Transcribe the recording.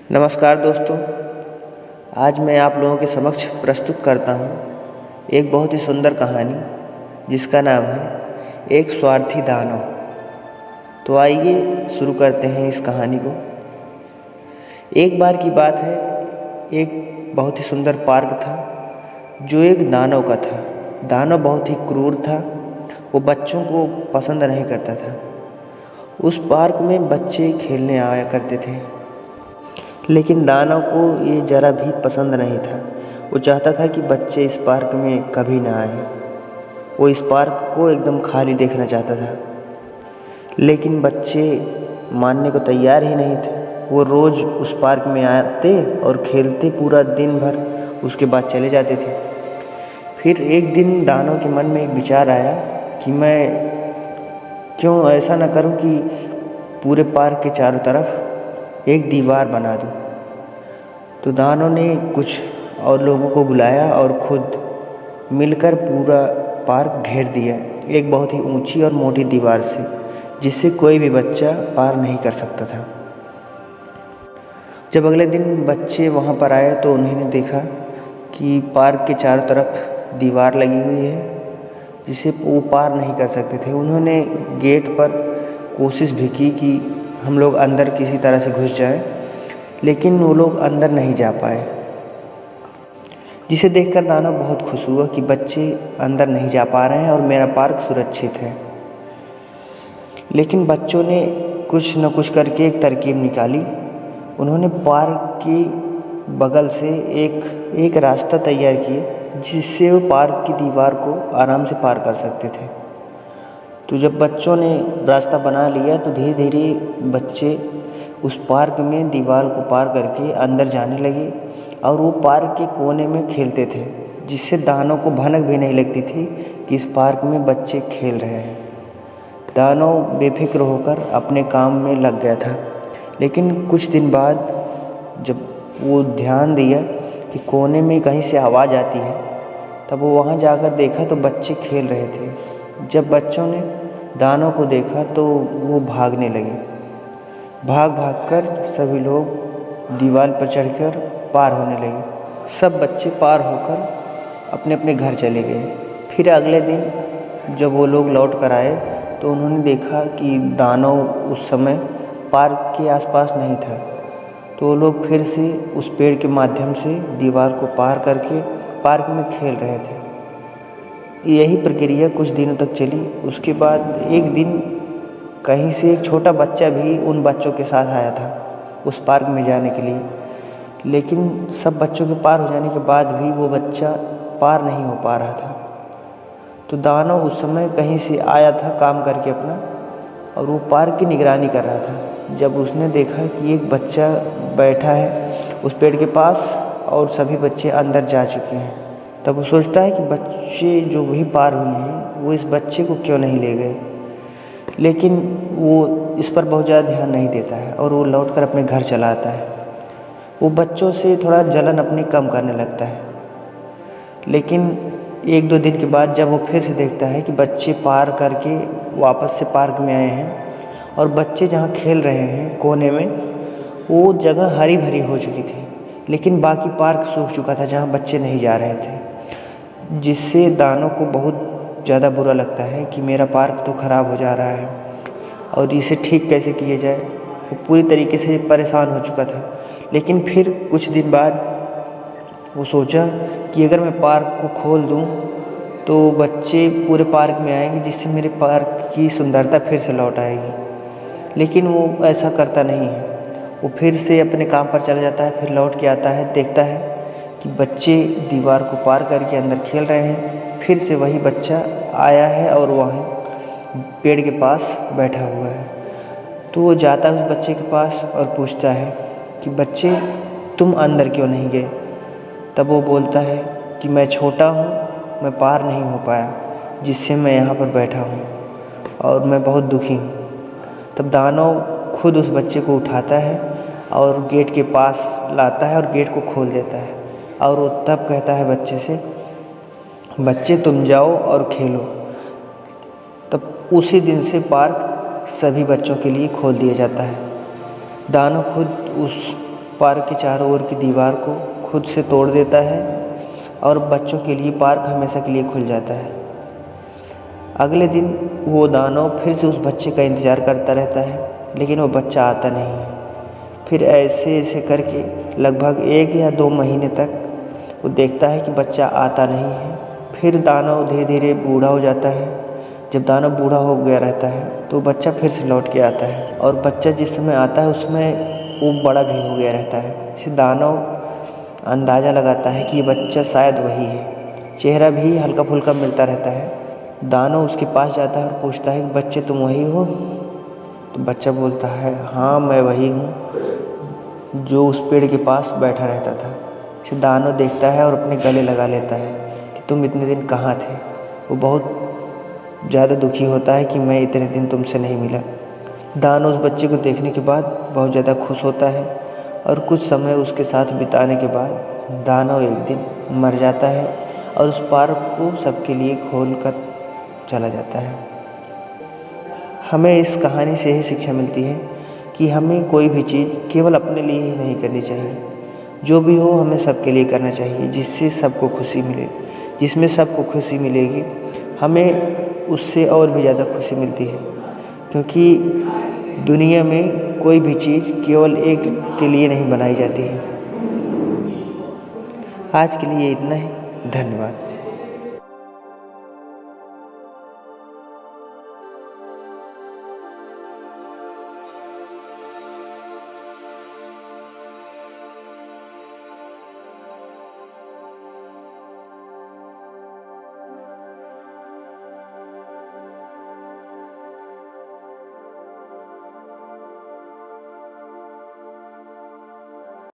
नमस्कार दोस्तों। आज मैं आप लोगों के समक्ष प्रस्तुत करता हूँ एक बहुत ही सुंदर कहानी जिसका नाम है एक स्वार्थी दानव। तो आइए शुरू करते हैं इस कहानी को। एक बार की बात है, एक बहुत ही सुंदर पार्क था जो एक दानव का था। दानव बहुत ही क्रूर था, वो बच्चों को पसंद नहीं करता था। उस पार्क में बच्चे खेलने आया करते थे, लेकिन दानव को ये ज़रा भी पसंद नहीं था। वो चाहता था कि बच्चे इस पार्क में कभी ना आए। वो इस पार्क को एकदम खाली देखना चाहता था, लेकिन बच्चे मानने को तैयार ही नहीं थे। वो रोज़ उस पार्क में आते और खेलते पूरा दिन भर, उसके बाद चले जाते थे। फिर एक दिन दानव के मन में एक विचार आया कि मैं क्यों ऐसा ना करूं कि पूरे पार्क के चारों तरफ एक दीवार बना दूं। तो दानव ने कुछ और लोगों को बुलाया और खुद मिलकर पूरा पार्क घेर दिया, एक बहुत ही ऊंची और मोटी दीवार से, जिससे कोई भी बच्चा पार नहीं कर सकता था। जब अगले दिन बच्चे वहां पर आए तो उन्होंने देखा कि पार्क के चारों तरफ दीवार लगी हुई है, जिसे वो पार नहीं कर सकते थे। उन्होंने गेट पर कोशिश भी की कि हम लोग अंदर किसी तरह से घुस जाएं, लेकिन वो लोग अंदर नहीं जा पाए, जिसे देखकर दानव बहुत खुश हुआ कि बच्चे अंदर नहीं जा पा रहे हैं और मेरा पार्क सुरक्षित है। लेकिन बच्चों ने कुछ न कुछ करके एक तरकीब निकाली। उन्होंने पार्क की बगल से एक रास्ता तैयार किया, जिससे वो पार्क की दीवार को आराम से पार कर सकते थे। तो जब बच्चों ने रास्ता बना लिया तो धीरे धीरे बच्चे उस पार्क में दीवार को पार करके अंदर जाने लगे और वो पार्क के कोने में खेलते थे, जिससे दानव को भनक भी नहीं लगती थी कि इस पार्क में बच्चे खेल रहे हैं। दानव बेफिक्र होकर अपने काम में लग गया था। लेकिन कुछ दिन बाद जब वो ध्यान दिया कि कोने में कहीं से आवाज़ आती है, तब वो वहाँ जाकर देखा तो बच्चे खेल रहे थे। जब बच्चों ने दानव को देखा तो वो भागने लगे। भाग कर सभी लोग दीवार पर चढ़कर पार होने लगे। सब बच्चे पार होकर अपने अपने घर चले गए। फिर अगले दिन जब वो लोग लौट कर आए तो उन्होंने देखा कि दानव उस समय पार्क के आसपास नहीं था। तो वो लोग फिर से उस पेड़ के माध्यम से दीवार को पार करके पार्क में खेल रहे थे। यही प्रक्रिया कुछ दिनों तक चली। उसके बाद एक दिन कहीं से एक छोटा बच्चा भी उन बच्चों के साथ आया था उस पार्क में जाने के लिए, लेकिन सब बच्चों के पार हो जाने के बाद भी वो बच्चा पार नहीं हो पा रहा था। तो दानव उस समय कहीं से आया था काम करके अपना, और वो पार्क की निगरानी कर रहा था। जब उसने देखा कि एक बच्चा बैठा है उस पेड़ के पास और सभी बच्चे अंदर जा चुके हैं, तब वो सोचता है कि बच्चे जो भी पार हुए हैं वो इस बच्चे को क्यों नहीं ले गए। लेकिन वो इस पर बहुत ज़्यादा ध्यान नहीं देता है और वो लौटकर अपने घर चला आता है। वो बच्चों से थोड़ा जलन अपनी कम करने लगता है। लेकिन एक दो दिन के बाद जब वो फिर से देखता है कि बच्चे पार करके वापस से पार्क में आए हैं और बच्चे जहाँ खेल रहे हैं कोने में, वो जगह हरी भरी हो चुकी थी, लेकिन बाकी पार्क सूख चुका था जहाँ बच्चे नहीं जा रहे थे, जिससे दानव को बहुत ज़्यादा बुरा लगता है कि मेरा पार्क तो ख़राब हो जा रहा है और इसे ठीक कैसे किया जाए। वो पूरी तरीके से परेशान हो चुका था। लेकिन फिर कुछ दिन बाद वो सोचा कि अगर मैं पार्क को खोल दूं तो बच्चे पूरे पार्क में आएंगे, जिससे मेरे पार्क की सुंदरता फिर से लौट आएगी। लेकिन वो ऐसा करता नहीं है। वो फिर से अपने काम पर चला जाता है। फिर लौट के आता है, देखता है कि बच्चे दीवार को पार करके अंदर खेल रहे हैं। फिर से वही बच्चा आया है और वहीं पेड़ के पास बैठा हुआ है। तो वो जाता है उस बच्चे के पास और पूछता है कि बच्चे, तुम अंदर क्यों नहीं गए। तब वो बोलता है कि मैं छोटा हूँ, मैं पार नहीं हो पाया, जिससे मैं यहाँ पर बैठा हूँ और मैं बहुत दुखी हूँ। तब दानव खुद उस बच्चे को उठाता है और गेट के पास लाता है और गेट को खोल देता है। और वो तब कहता है बच्चे से, बच्चे तुम जाओ और खेलो। तब उसी दिन से पार्क सभी बच्चों के लिए खोल दिया जाता है। दानव खुद उस पार्क के चारों ओर की दीवार को खुद से तोड़ देता है और बच्चों के लिए पार्क हमेशा के लिए खुल जाता है। अगले दिन वो दानव फिर से उस बच्चे का इंतज़ार करता रहता है, लेकिन वो बच्चा आता नहीं है। फिर ऐसे ऐसे करके लगभग 1 या 2 महीने तक वो देखता है कि बच्चा आता नहीं है। फिर दानव धीरे धीरे बूढ़ा हो जाता है। जब दानव बूढ़ा हो गया रहता है तो बच्चा फिर से लौट के आता है, और बच्चा जिस समय आता है उसमें वो बड़ा भी हो गया रहता है। इसे दानव अंदाज़ा लगाता है कि ये बच्चा शायद वही है। चेहरा भी हल्का फुल्का मिलता रहता है। दानव उसके पास जाता है और पूछता है कि बच्चे तुम वही हो? तो बच्चा बोलता है, हाँ मैं वही हूँ जो उस पेड़ के पास बैठा रहता था। इसे दानव देखता है और अपने गले लगा लेता है कि तुम इतने दिन कहाँ थे। वो बहुत ज़्यादा दुखी होता है कि मैं इतने दिन तुमसे नहीं मिला। दानव उस बच्चे को देखने के बाद बहुत ज़्यादा खुश होता है, और कुछ समय उसके साथ बिताने के बाद दानव एक दिन मर जाता है और उस पार्क को सबके लिए खोल कर चला जाता है। हमें इस कहानी से यही शिक्षा मिलती है कि हमें कोई भी चीज़ केवल अपने लिए ही नहीं करनी चाहिए। जो भी हो हमें सबके लिए करना चाहिए, जिससे सबको खुशी मिले। जिसमें सबको खुशी मिलेगी हमें उससे और भी ज़्यादा खुशी मिलती है, क्योंकि दुनिया में कोई भी चीज़ केवल एक के लिए नहीं बनाई जाती है। आज के लिए इतना ही। धन्यवाद।